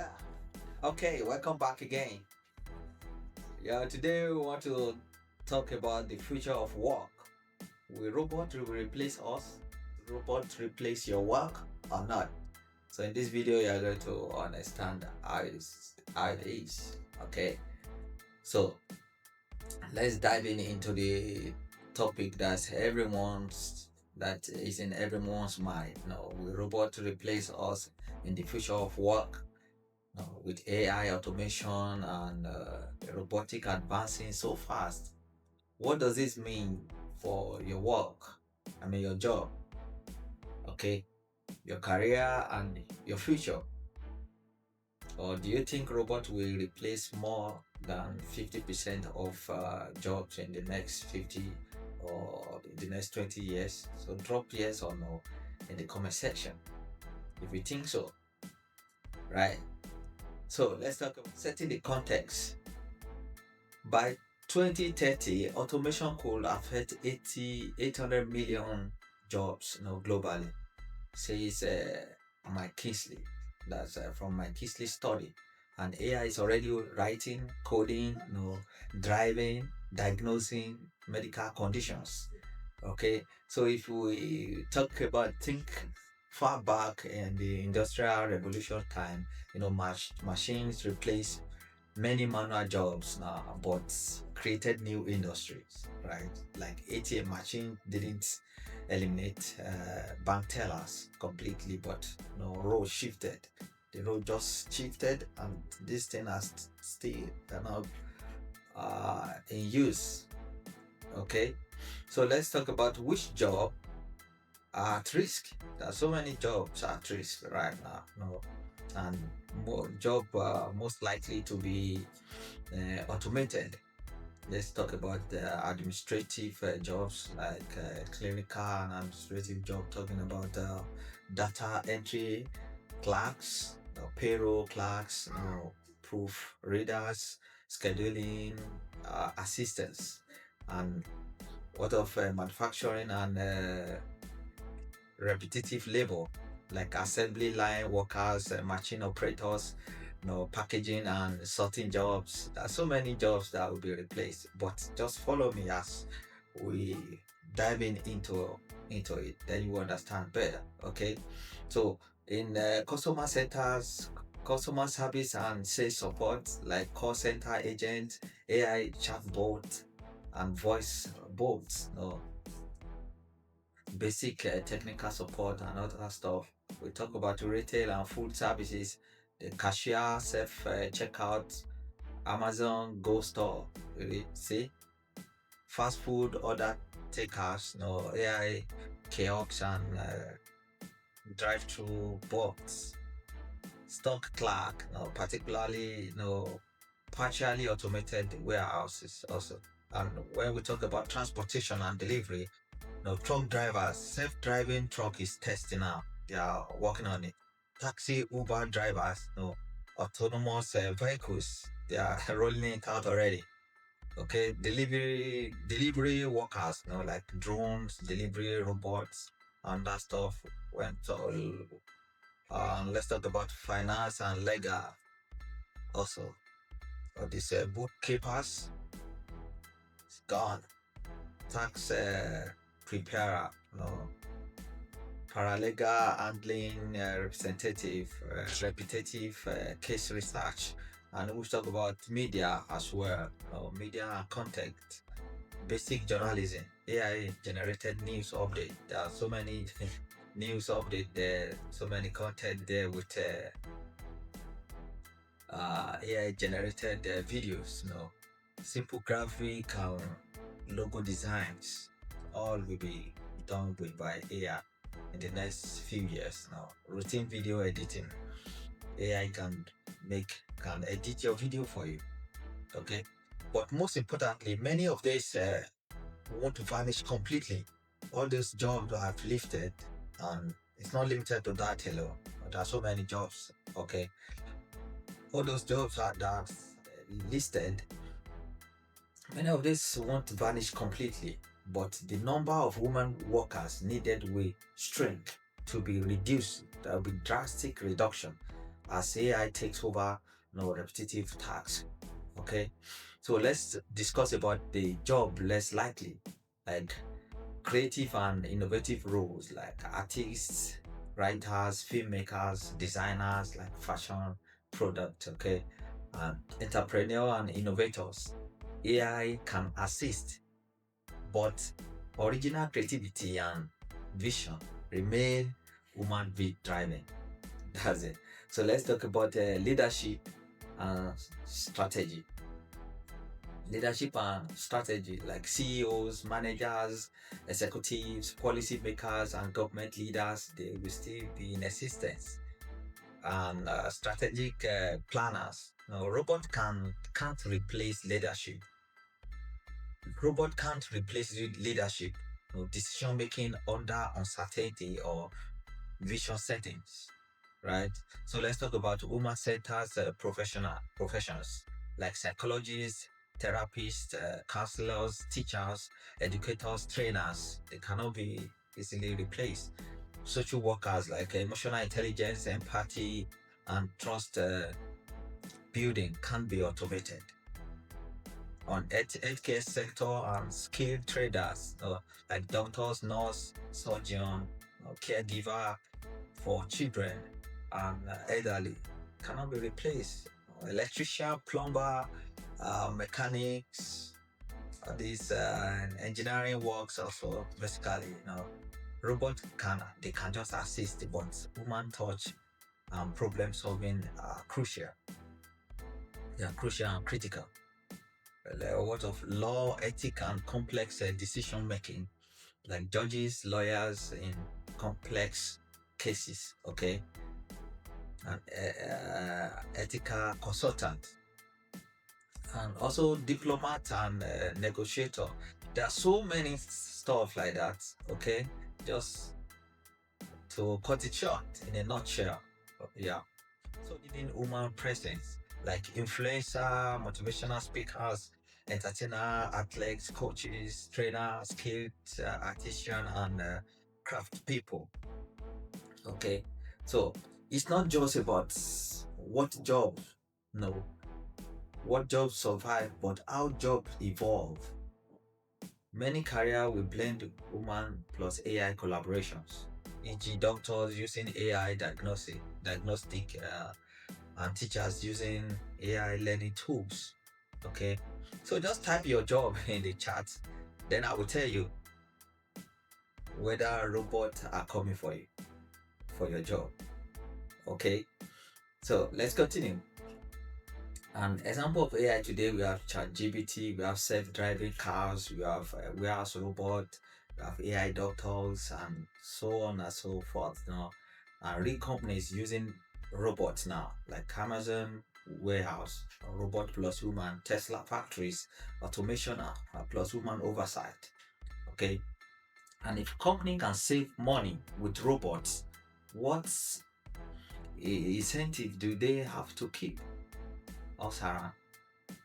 Yeah. Okay, welcome back again. Yeah, today we want to talk about the future of work. Will robot replace us? Robot replace your work or not? So in this video, you are going to understand how it is. Okay. So let's dive into the topic that is in everyone's mind. Now, will robot replace us in the future of work? With AI automation and robotic advancing so fast, what does this mean for your work? I mean, your job, okay, your career and your future? Or do you think robot will replace more than 50% of jobs in the next 50 or the next 20 years? So drop yes or no in the comment section if you think so, right? So let's talk about setting the context. By 2030, automation could affect 800 million jobs globally, says McKinsey. That's from McKinsey study. And AI is already writing, coding, driving, diagnosing medical conditions. Okay, so if we think far back in the industrial revolution time, machines replace many manual jobs now, but created new industries, right? Like ATM machine didn't eliminate bank tellers completely, but role shifted. The role just shifted, and this thing has still now in use. Okay, so let's talk about which job are at risk. There are so many jobs at risk right now, and more job most likely to be automated. Let's talk about the administrative jobs like clinical and administrative job, talking about data entry clerks, payroll clerks, proof readers, scheduling assistants, and what of manufacturing and repetitive labor like assembly line workers, machine operators, packaging and sorting jobs. There are so many jobs that will be replaced. But just follow me as we dive into it. Then you understand better. Okay. So in customer centers, customer service and sales support like call center agent, AI chatbot, and voice bots. Basic technical support and other stuff. We talk about retail and food services, the cashier, self checkout, Amazon Go Store. Really, see, fast food order takers, AI kiosks and drive-through bots, stock clerk, particularly partially automated warehouses also. And when we talk about transportation and delivery, no, truck drivers, self-driving truck is testing now. They are working on it. Taxi, Uber drivers, no, autonomous vehicles, they are rolling it out already. Okay, delivery workers, like drones, delivery robots, and that stuff went all. Let's talk about finance and legal also. This bookkeepers, it's gone. Tax preparer, paralegal handling repetitive case research, and we talk about media as well, media and content, basic journalism, AI generated news update. There are so many news update there, so many content there with AI generated videos, simple graphic and logo designs, all will be done with by AI in the next few years now. Routine video editing, AI can edit your video for you. Okay, but most importantly, many of these want to vanish completely. All those jobs that I've lifted, and it's not limited to that alone. There are so many jobs. Okay, all those jobs that listed, many of these want to vanish completely, but the number of women workers needed will shrink to be reduced. There will be drastic reduction. as AI takes over repetitive tasks. Okay, so let's discuss about the job less likely, like creative and innovative roles like artists, writers, filmmakers, designers like fashion, product, okay, and entrepreneur and innovators. AI can assist, but original creativity and vision remain human driving. That's it. So let's talk about leadership and strategy. Leadership and strategy, like CEOs, managers, executives, policy makers, and government leaders, they will still be in existence. And strategic planners. No, robot can't replace leadership. Robot can't replace leadership. No, decision making under uncertainty or vision settings, right? So let's talk about woman centers professions like psychologists, therapists, counselors, teachers, educators, trainers. They cannot be easily replaced. Social workers like emotional intelligence, empathy, and trust building can be automated. On healthcare sector and skilled traders like doctors, nurse, surgeon, caregiver for children and elderly cannot be replaced. Electrician, plumber, mechanics, these engineering works also basically, robot can just assist, but human touch and problem solving are crucial. They are crucial and critical. A lot of law, ethic, and complex decision making, like judges, lawyers in complex cases, okay, and ethical consultant, and also diplomat and negotiator. There are so many stuff like that, okay, just to cut it short in a nutshell. Yeah. So needing human presence like influencer, motivational speakers, entertainer, athletes, coaches, trainers, skilled artisan, and craft people. Okay, so it's not just about what job, no, what jobs survive, but how jobs evolve. Many careers will blend human plus AI collaborations, e.g., doctors using AI diagnostic and teachers using AI learning tools. Okay, so just type your job in the chat, then I will tell you whether robots are coming for you for your job. Okay, so let's continue. An example of AI today, we have ChatGPT, we have self-driving cars, we have warehouse robot, we have AI doctors, and so on and so forth. Now, and real companies using robots now, like Amazon warehouse, robot plus human, Tesla factories, automation plus human oversight. Okay, and if company can save money with robots, what incentive do they have to keep us around?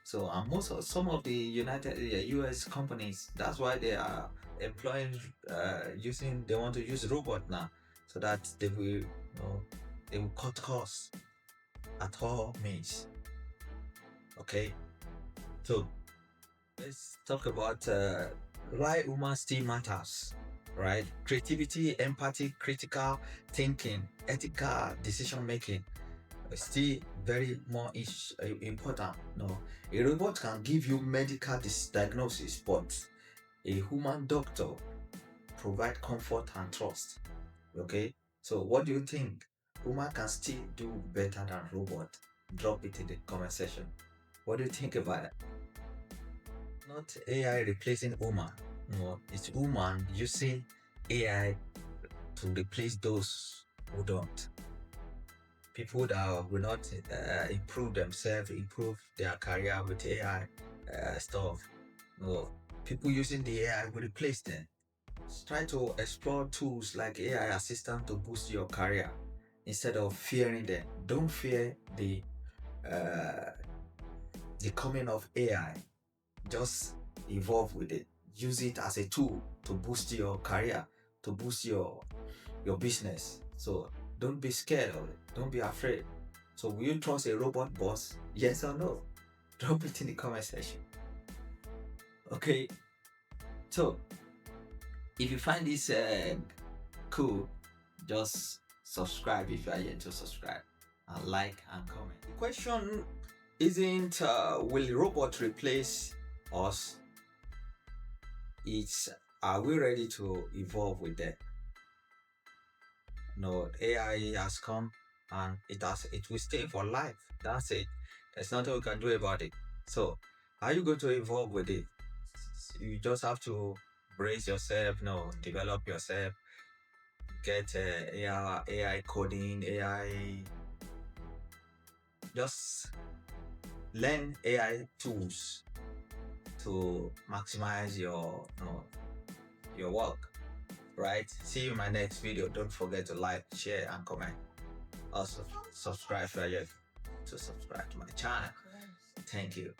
So, most of some of the US companies, that's why they are employing they want to use robot now, so that they will cut costs at all means. Okay, so let's talk about why human still matters, right? Creativity, empathy, critical thinking, ethical decision making still very more important. No, a robot can give you medical diagnosis, but a human doctor provide comfort and trust. Okay, so what do you think? Human can still do better than robot? Drop it in the comment section. What do you think about it? Not AI replacing human. No, it's human using AI to replace those who don't. People that will not improve themselves, improve their career with AI stuff. No, people using the AI will replace them. Try to explore tools like AI assistant to boost your career instead of fearing them. Don't fear uh, the coming of AI. Just evolve with it. Use it as a tool to boost your career, to boost your business. So don't be scared of it. Don't be afraid. So will you trust a robot boss? Yes or no? Drop it in the comment section. Okay. So if you find this cool, just subscribe if you are yet to subscribe, and like and comment. The question isn't will robot replace us? It's, are we ready to evolve with them? No, AI has come and it will stay for life. That's it. There's nothing we can do about it. So are you going to evolve with it? You just have to brace yourself, develop yourself, get AI coding, AI, just learn AI tools to maximize your work. Right? See you in my next video. Don't forget to like, share, and comment. Also, subscribe if you're yet to subscribe to my channel. Thank you.